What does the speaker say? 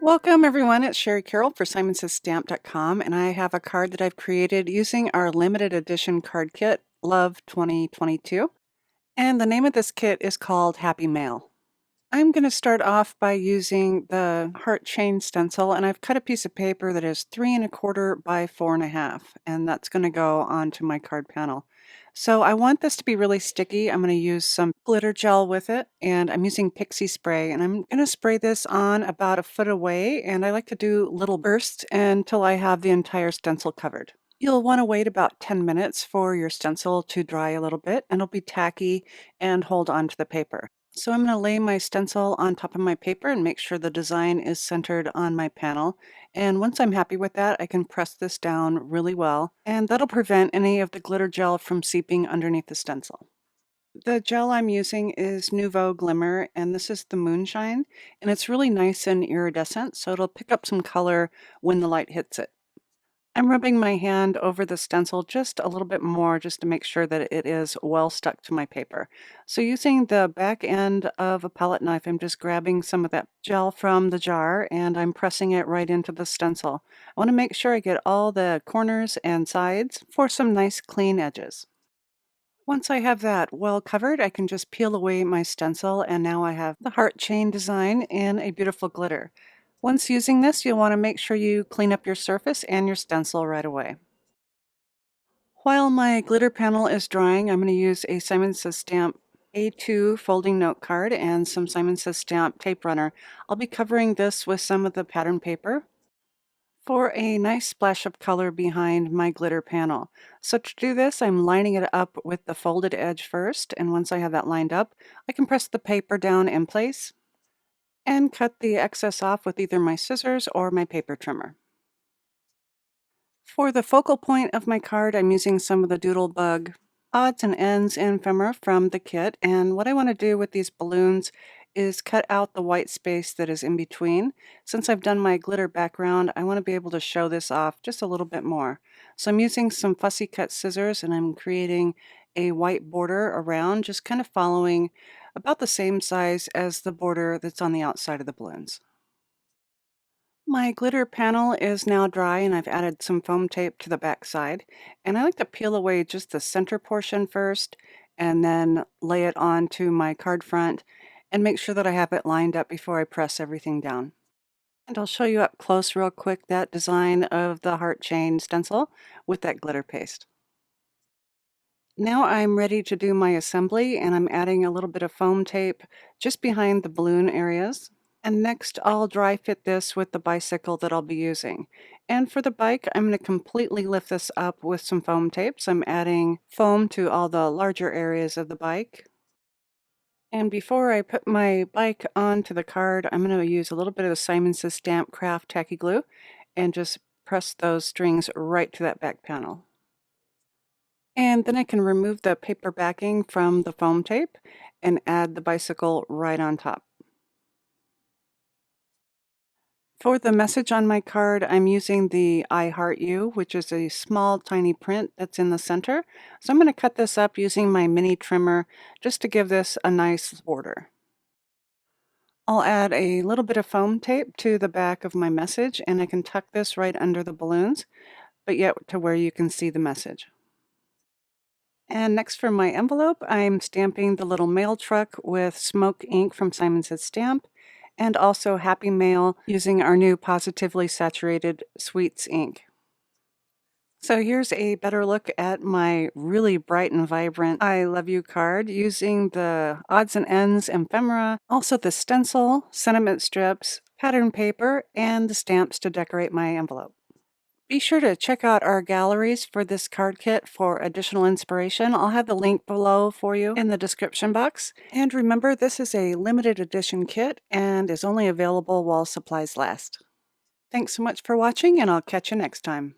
Welcome everyone, it's Shari Carroll for SimonsStamp.com, and I have a card that I've created using our limited edition card kit, Love 2022. And the name of this kit is called Happy Mail. I'm going to start off by using the heart chain stencil, and I've cut a piece of paper that is 3 1/4 by 4 1/2, and that's going to go onto my card panel. So I want this to be really sticky. I'm going to use some glitter gel with it, and I'm using PIXIE spray, and I'm going to spray this on about a foot away, and I like to do little bursts until I have the entire stencil covered. You'll want to wait about 10 minutes for your stencil to dry a little bit, and it'll be tacky and hold on to the paper. So I'm going to lay my stencil on top of my paper and make sure the design is centered on my panel. And once I'm happy with that, I can press this down really well, and that'll prevent any of the glitter gel from seeping underneath the stencil. The gel I'm using is Nuvo Glimmer, and this is the Moonshine, and it's really nice and iridescent, so it'll pick up some color when the light hits it. I'm rubbing my hand over the stencil just a little bit more just to make sure that it is well stuck to my paper. So using the back end of a palette knife, I'm just grabbing some of that gel from the jar and I'm pressing it right into the stencil. I want to make sure I get all the corners and sides for some nice clean edges. Once I have that well covered, I can just peel away my stencil, and now I have the heart chain design in a beautiful glitter. Once using this, you'll want to make sure you clean up your surface and your stencil right away. While my glitter panel is drying, I'm going to use a Simon Says Stamp A2 folding note card and some Simon Says Stamp tape runner. I'll be covering this with some of the pattern paper for a nice splash of color behind my glitter panel. So to do this, I'm lining it up with the folded edge first, and once I have that lined up, I can press the paper down in place and cut the excess off with either my scissors or my paper trimmer. For the focal point of my card, I'm using some of the Doodlebug odds and ends ephemera from the kit, and what I want to do with these balloons is cut out the white space that is in between. Since I've done my glitter background, I want to be able to show this off just a little bit more. So I'm using some fussy cut scissors and I'm creating a white border around, just kind of following about the same size as the border that's on the outside of the balloons. My glitter panel is now dry and I've added some foam tape to the back side. And I like to peel away just the center portion first and then lay it onto my card front and make sure that I have it lined up before I press everything down. And I'll show you up close real quick that design of the heart chain stencil with that glitter paste. Now I'm ready to do my assembly, and I'm adding a little bit of foam tape just behind the balloon areas. And next I'll dry fit this with the bicycle that I'll be using. And for the bike, I'm going to completely lift this up with some foam tape. So I'm adding foam to all the larger areas of the bike. And before I put my bike onto the card, I'm going to use a little bit of the Simon Says Stamp Craft Tacky Glue and just press those strings right to that back panel. And then I can remove the paper backing from the foam tape and add the bicycle right on top. For the message on my card, I'm using the I Heart You, which is a small tiny print that's in the center. So I'm going to cut this up using my mini trimmer just to give this a nice border. I'll add a little bit of foam tape to the back of my message, and I can tuck this right under the balloons, but yet to where you can see the message. And next for my envelope, I'm stamping the little mail truck with smoke ink from Simon Says Stamp, and also Happy Mail using our new Pawsitively saturated sweets ink. So here's a better look at my really bright and vibrant I Love You card using the odds and ends ephemera, also the stencil, sentiment strips, pattern paper, and the stamps to decorate my envelope. Be sure to check out our galleries for this card kit for additional inspiration. I'll have the link below for you in the description box. And remember, this is a limited edition kit and is only available while supplies last. Thanks so much for watching, and I'll catch you next time.